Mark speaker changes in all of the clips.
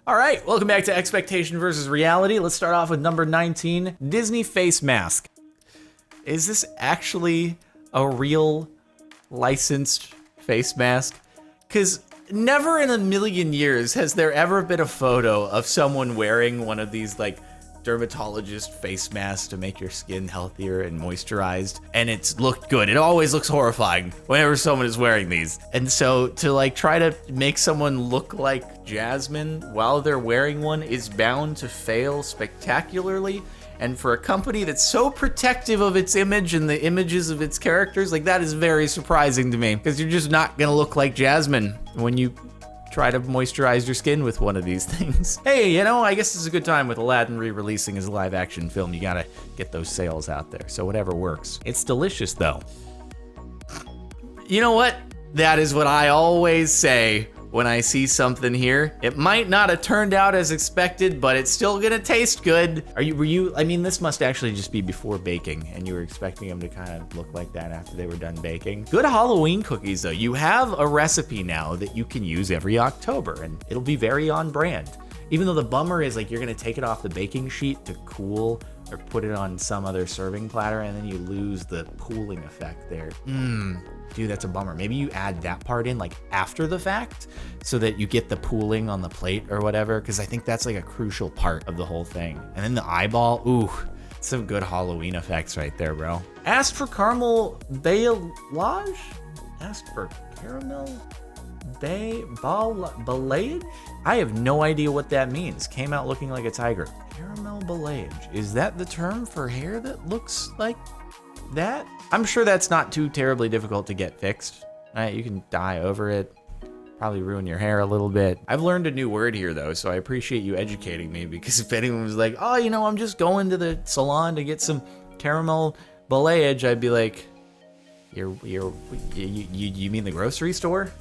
Speaker 1: All right, welcome back to Expectation versus Reality. Let's start off with number 19, Disney face mask. Is this actually a real licensed face mask? Because never in a million years has there ever been a photo of someone wearing one of these like dermatologist face masks to make your skin healthier and moisturized, and it's looked good. It always looks horrifying whenever someone is wearing these. And so to like try to make someone look like Jasmine while they're wearing one is bound to fail spectacularly. And for a company that's so protective of its image and the images of its characters, like that is very surprising to me, because you're just not gonna look like Jasmine when you try to moisturize your skin with one of these things. Hey, you know, I guess this is a good time with Aladdin re-releasing his live action film. You gotta get those sales out there, so whatever works. It's delicious though. You know what? That is what I always say when I see something here. It might not have turned out as expected, but it's still gonna taste good. I mean, this must actually just be before baking, and you were expecting them to kind of look like that after they were done baking. Good Halloween cookies though. You have a recipe now that you can use every October, and it'll be very on brand. Even though the bummer is like you're gonna take it off the baking sheet to cool or put it on some other serving platter, and then you lose the cooling effect there. Dude, that's a bummer. Maybe you add that part in like after the fact so that you get the pooling on the plate or whatever, because I think that's like a crucial part of the whole thing. And then the eyeball, ooh, some good Halloween effects right there, bro. Asked for caramel balayage? Asked for caramel balayage? I have no idea what that means. Came out looking like a tiger. Caramel balayage. Is that the term for hair that looks like that? I'm sure that's not too terribly difficult to get fixed. Right? You can dye over it, probably ruin your hair a little bit. I've learned a new word here though, so I appreciate you educating me, because if anyone was like, oh, you know, I'm just going to the salon to get some caramel balayage, I'd be like, you mean the grocery store?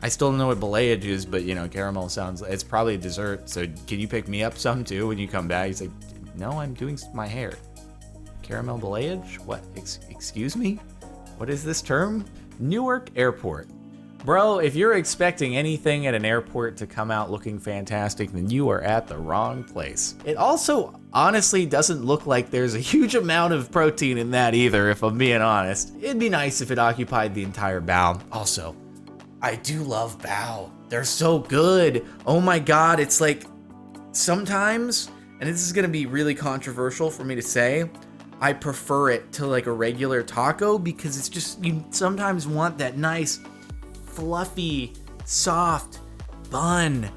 Speaker 1: I still don't know what balayage is, but you know, caramel sounds, it's probably a dessert, so can you pick me up some too when you come back? He's like, no, I'm doing my hair. Caramel balayage? What? Excuse me? What is this term? Newark Airport. Bro, if you're expecting anything at an airport to come out looking fantastic, then you are at the wrong place. It also honestly doesn't look like there's a huge amount of protein in that either, if I'm being honest. It'd be nice if it occupied the entire bow. Also, I do love bao. They're so good. Oh my God, it's like sometimes, and this is gonna be really controversial for me to say, I prefer it to like a regular taco, because it's just, you sometimes want that nice, fluffy, soft bun.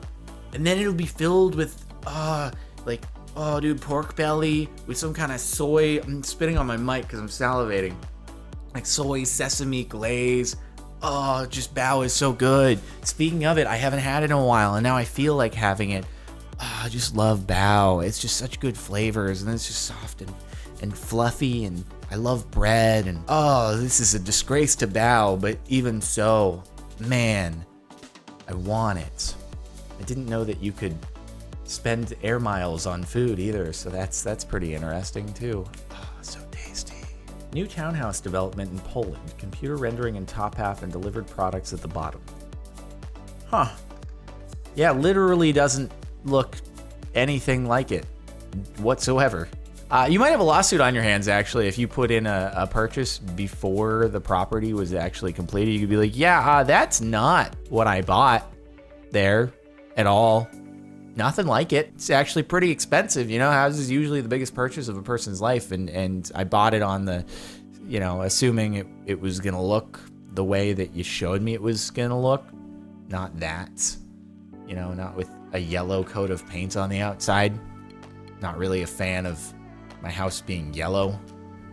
Speaker 1: And then it'll be filled with, dude, pork belly with some kind of soy. I'm spitting on my mic because I'm salivating. Like soy sesame glaze. Oh, just bao is so good. Speaking of it, I haven't had it in a while, and now I feel like having it. Oh, I just love bao. It's just such good flavors, and it's just soft and fluffy, and I love bread, and oh, this is a disgrace to bao, but even so, man, I want it. I didn't know that you could spend air miles on food either, so that's pretty interesting too. Oh, so tasty. New townhouse development in Poland, computer rendering in top half and delivered products at the bottom. Huh. Yeah, literally doesn't look anything like it whatsoever. You might have a lawsuit on your hands, actually, if you put in a purchase before the property was actually completed. You could be like, yeah, that's not what I bought there at all. Nothing like it. It's actually pretty expensive. You know, house is usually the biggest purchase of a person's life, and I bought it on the, you know, assuming it was gonna look the way that you showed me it was gonna look. Not that, you know, not with a yellow coat of paint on the outside. Not really a fan of my house being yellow,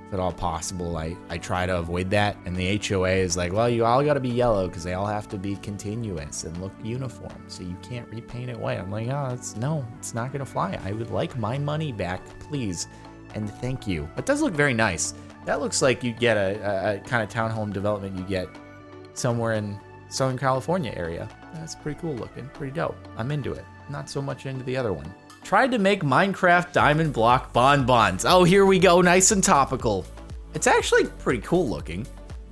Speaker 1: if at all possible. I try to avoid that, and the HOA is like, well, you all gotta be yellow because they all have to be continuous and look uniform, so you can't repaint it white. I'm like, oh, it's not gonna fly. I would like my money back, please, and thank you. It does look very nice. That looks like you'd get a kind of townhome development you get somewhere in Southern California area. That's pretty cool looking, pretty dope. I'm into it. Not so much into the other one. Tried to make Minecraft diamond block bonbons. Oh, here we go, nice and topical. It's actually pretty cool looking.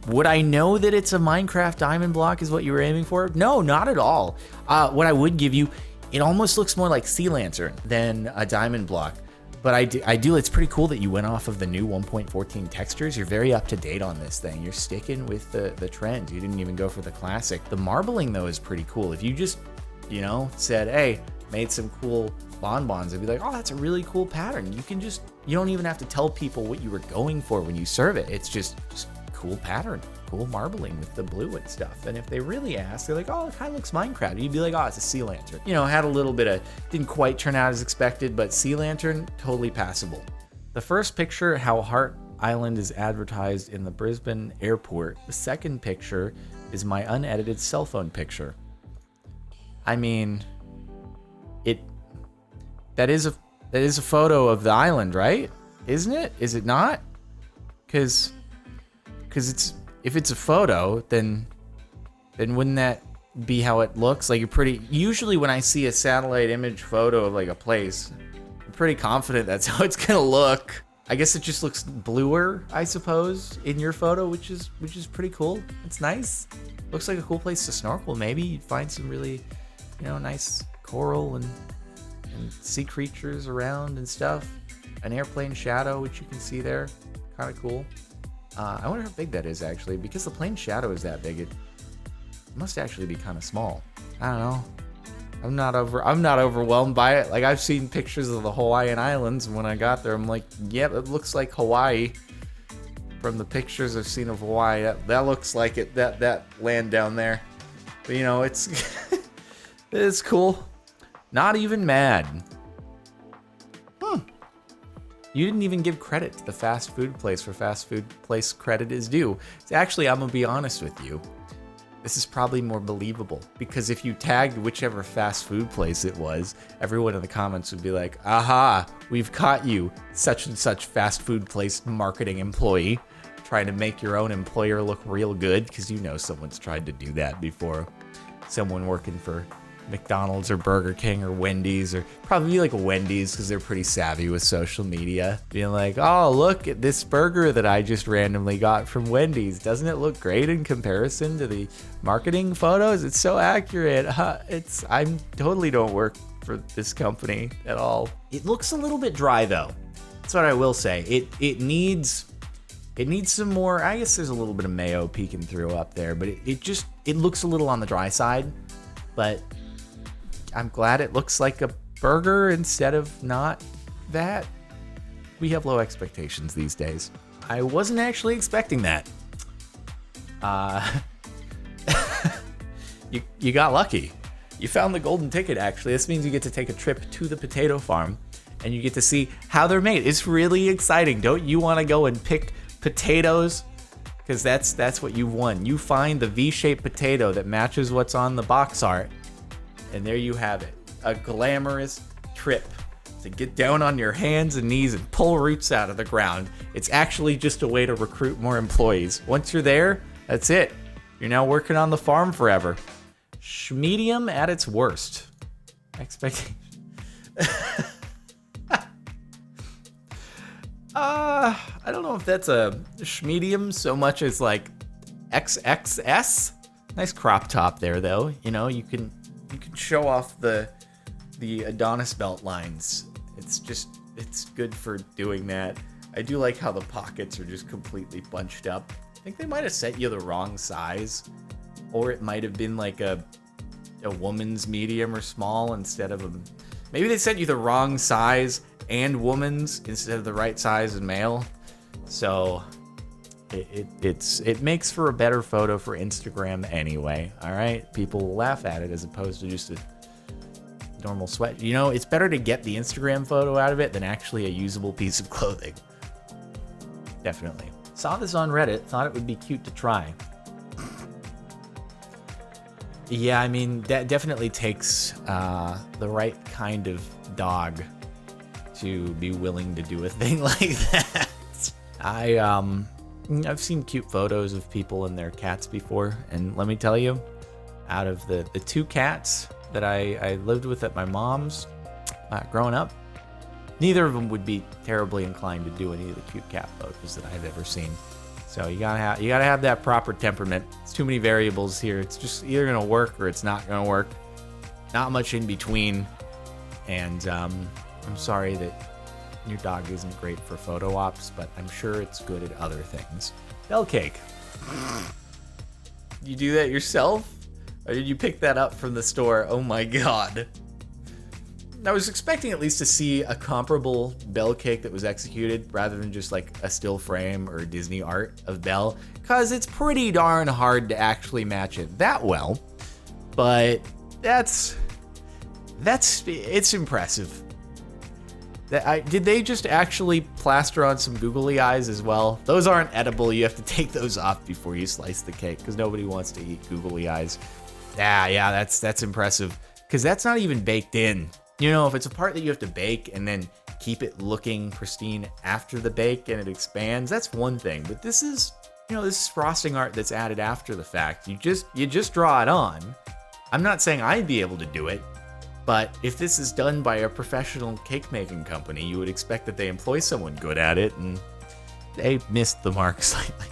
Speaker 1: Would I know that it's a Minecraft diamond block is what you were aiming for? No, not at all. What I would give you It almost looks more like Sea Lantern than a diamond block. But I do, it's pretty cool that you went off of the new 1.14 textures. You're very up to date on this thing. You're sticking with the trend. You didn't even go for the classic. The marbling, though, is pretty cool. If you just, you know, said, hey, made some cool bonbons, I'd be like, oh, that's a really cool pattern. You don't even have to tell people what you were going for when you serve it. It's just cool pattern, cool marbling with the blue and stuff. And if they really ask, they're like, oh, it kind of looks Minecraft. You'd be like, oh, it's a Sea Lantern. You know, had a little bit of, didn't quite turn out as expected, but Sea Lantern, totally passable. The first picture, how Hart Island is advertised in the Brisbane airport. The second picture is my unedited cell phone picture. I mean, that is a photo of the island, right? Isn't it? Is it not? Because if it's a photo, then wouldn't that be how it looks? Like, usually when I see a satellite image photo of like a place, I'm pretty confident that's how it's gonna look. I guess it just looks bluer, I suppose, in your photo, which is pretty cool. It's nice. Looks like a cool place to snorkel. Maybe you'd find some really, you know, nice coral and sea creatures around and stuff. An airplane shadow, which you can see there, kind of cool. I wonder how big that is actually, because the plane shadow is that big. It must actually be kind of small. I don't know. I'm not overwhelmed by it. Like, I've seen pictures of the Hawaiian Islands, and when I got there, I'm like, yep, it looks like Hawaii. From the pictures I've seen of Hawaii, that looks like it. That land down there. But, you know, it's it's cool. Not even mad. You didn't even give credit to the fast food place where fast food place credit is due. Actually, I'm gonna be honest with you. This is probably more believable, because if you tagged whichever fast food place it was, everyone in the comments would be like, aha, we've caught you, such and such fast food place marketing employee, trying to make your own employer look real good, because you know someone's tried to do that before. Someone working for McDonald's or Burger King or Wendy's, or probably like Wendy's, because they're pretty savvy with social media, being like, oh, look at this burger that I just randomly got from Wendy's. Doesn't it look great in comparison to the marketing photos? It's so accurate. I totally don't work for this company at all. It looks a little bit dry though. That's what I will say. It needs some more. I guess there's a little bit of mayo peeking through up there, but it looks a little on the dry side. But I'm glad it looks like a burger instead of not that. We have low expectations these days. I wasn't actually expecting that. You got lucky. You found the golden ticket, actually. This means you get to take a trip to the potato farm and you get to see how they're made. It's really exciting. Don't you want to go and pick potatoes? Because that's what you won. You find the V-shaped potato that matches what's on the box art. And there you have it, a glamorous trip to get down on your hands and knees and pull roots out of the ground. It's actually just a way to recruit more employees. Once you're there, that's it. You're now working on the farm forever. Schmedium at its worst. Expectation. I don't know if that's a schmedium so much as like XXS. Nice crop top there, though. You know, you can show off the Adonis belt lines. It's good for doing that. I do like how the pockets are just completely bunched up. I think they might have sent you the wrong size, or it might have been like a woman's medium or small instead of maybe they sent you the wrong size and woman's instead of the right size and male. So it makes for a better photo for Instagram anyway. All right, people will laugh at it as opposed to just a normal sweat. You know, it's better to get the Instagram photo out of it than actually a usable piece of clothing. Definitely. Saw this on Reddit, thought it would be cute to try. Yeah, I mean, that definitely takes the right kind of dog to be willing to do a thing like that. I've seen cute photos of people and their cats before, and let me tell you, out of the two cats that I lived with at my mom's growing up, neither of them would be terribly inclined to do any of the cute cat photos that I've ever seen. So you gotta have that proper temperament. It's too many variables here. It's just either gonna work or it's not gonna work. not much in between. And I'm sorry that your dog isn't great for photo ops, but I'm sure it's good at other things. Bell cake. You do that yourself? Or did you pick that up from the store? Oh my god. I was expecting at least to see a comparable Bell cake that was executed rather than just like a still frame or Disney art of Bell, because it's pretty darn hard to actually match it that well. But it's impressive. Did they just actually plaster on some googly eyes as well? Those aren't edible. You have to take those off before you slice the cake because nobody wants to eat googly eyes. Yeah, that's impressive because that's not even baked in. You know, if it's a part that you have to bake and then keep it looking pristine after the bake and it expands, that's one thing. But this is, this is frosting art that's added after the fact. You just draw it on. I'm not saying I'd be able to do it, but if this is done by a professional cake making company, you would expect that they employ someone good at it, and they missed the mark slightly.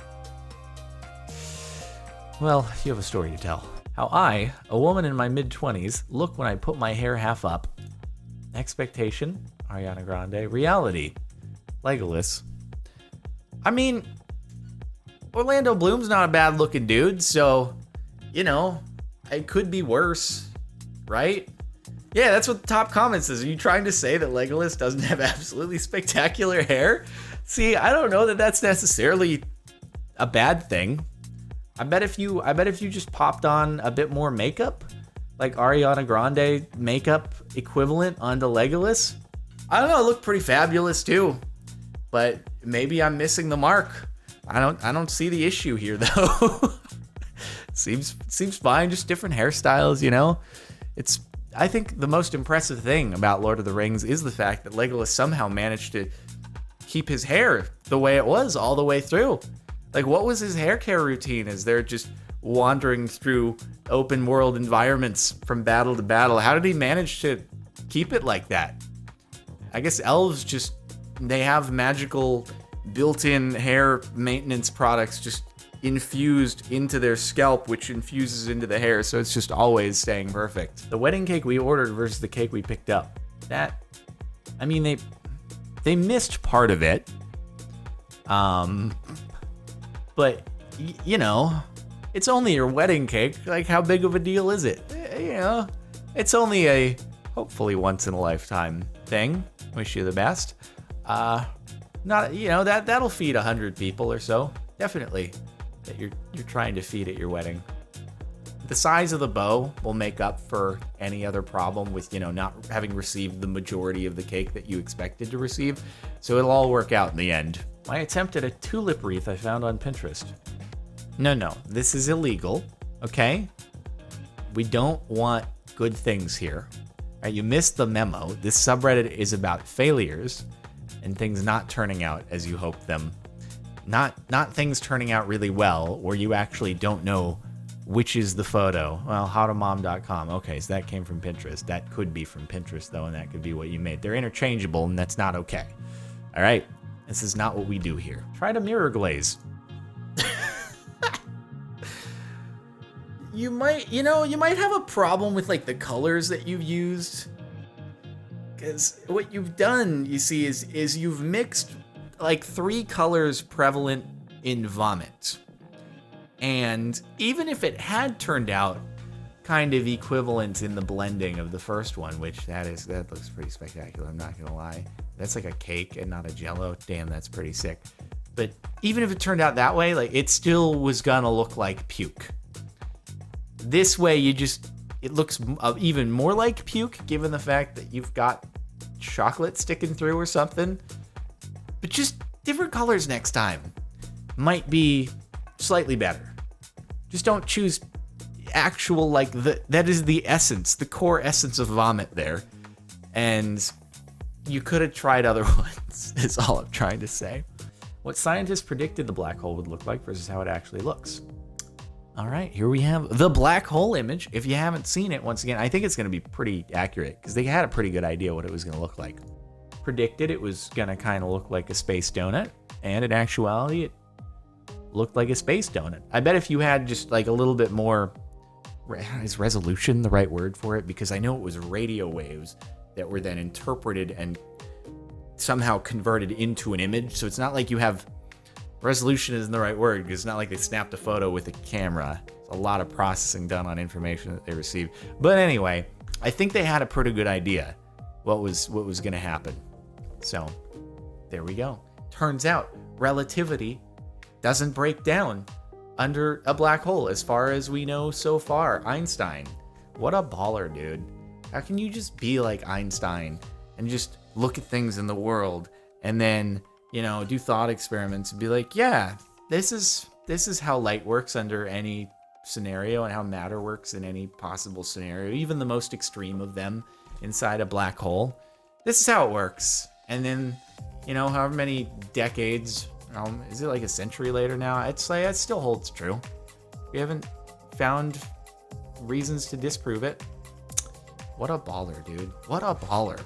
Speaker 1: Well, you have a story to tell. How I, a woman in my mid-20s, look when I put my hair half up. Expectation, Ariana Grande. Reality, Legolas. I mean, Orlando Bloom's not a bad-looking dude, so, it could be worse, right? Yeah, that's what the top comment says. Are you trying to say that Legolas doesn't have absolutely spectacular hair? See, I don't know that that's necessarily a bad thing. I bet if you just popped on a bit more makeup, like Ariana Grande makeup equivalent onto Legolas, I don't know, it looked pretty fabulous too. But maybe I'm missing the mark. I don't see the issue here though. Seems fine, just different hairstyles, I think the most impressive thing about Lord of the Rings is the fact that Legolas somehow managed to keep his hair the way it was all the way through. Like, what was his hair care routine as they're just wandering through open world environments from battle to battle? How did he manage to keep it like that? I guess elves they have magical built-in hair maintenance products just infused into their scalp, which infuses into the hair, so it's just always staying perfect. The wedding cake we ordered versus the cake we picked up. They missed part of it. But, it's only your wedding cake. Like, how big of a deal is it? It's only a hopefully once in a lifetime thing. Wish you the best. That'll feed 100 people or so. Definitely that you're trying to feed at your wedding. The size of the bow will make up for any other problem with, not having received the majority of the cake that you expected to receive. So it'll all work out in the end. My attempt at a tulip wreath I found on Pinterest. No, this is illegal, okay? We don't want good things here. Right, you missed the memo. This subreddit is about failures and things not turning out as you hoped them. Not things turning out really well, where you actually don't know which is the photo. Well, howtomom.com. Okay, so that came from Pinterest. That could be from Pinterest, though, and that could be what you made. They're interchangeable, and that's not okay. All right? This is not what we do here. Try to mirror glaze. You might have a problem with, like, the colors that you've used. Because what you've done, you see, is you've mixed like 3 colors prevalent in vomit. And even if it had turned out kind of equivalent in the blending of the first one, which that looks pretty spectacular, I'm not gonna lie. That's like a cake and not a Jell-O. Damn, that's pretty sick. But even if it turned out that way, like, it still was gonna look like puke. This way, it looks even more like puke, given the fact that you've got chocolate sticking through or something. But just different colors next time might be slightly better. Just don't choose actual, like, that is the essence, the core essence of vomit there. And you could have tried other ones, is all I'm trying to say. What scientists predicted the black hole would look like versus how it actually looks. All right, here we have the black hole image. If you haven't seen it, once again, I think it's going to be pretty accurate because they had a pretty good idea what it was going to look like. Predicted it was going to kind of look like a space donut, and in actuality, it looked like a space donut. I bet if you had just like a little bit more is resolution the right word for it? Because I know it was radio waves that were then interpreted and somehow converted into an image. So it's not like you have, resolution isn't the right word, because it's not like they snapped a photo with a camera. It's a lot of processing done on information that they received. But anyway, I think they had a pretty good idea what was going to happen. So there we go. Turns out relativity doesn't break down under a black hole as far as we know so far. Einstein, what a baller, dude. How can you just be like Einstein and just look at things in the world and then, you know, do thought experiments and be like, yeah, this is how light works under any scenario and how matter works in any possible scenario, even the most extreme of them inside a black hole. This is how it works. And then, you know, however many decades, is it like a century later now? I'd say it still holds true. We haven't found reasons to disprove it. What a baller, dude. What a baller.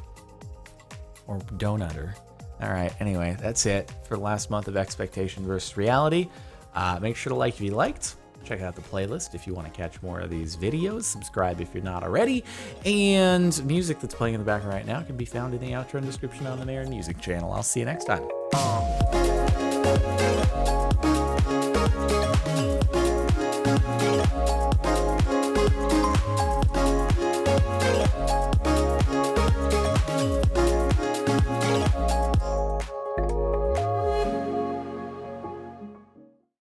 Speaker 1: Or donutter. All right, anyway, that's it for the last month of Expectation versus Reality. Make sure to like if you liked. Check out the playlist if you want to catch more of these videos. Subscribe if you're not already. And music that's playing in the background right now can be found in the outro and description on the Mayor Music channel. I'll see you next time.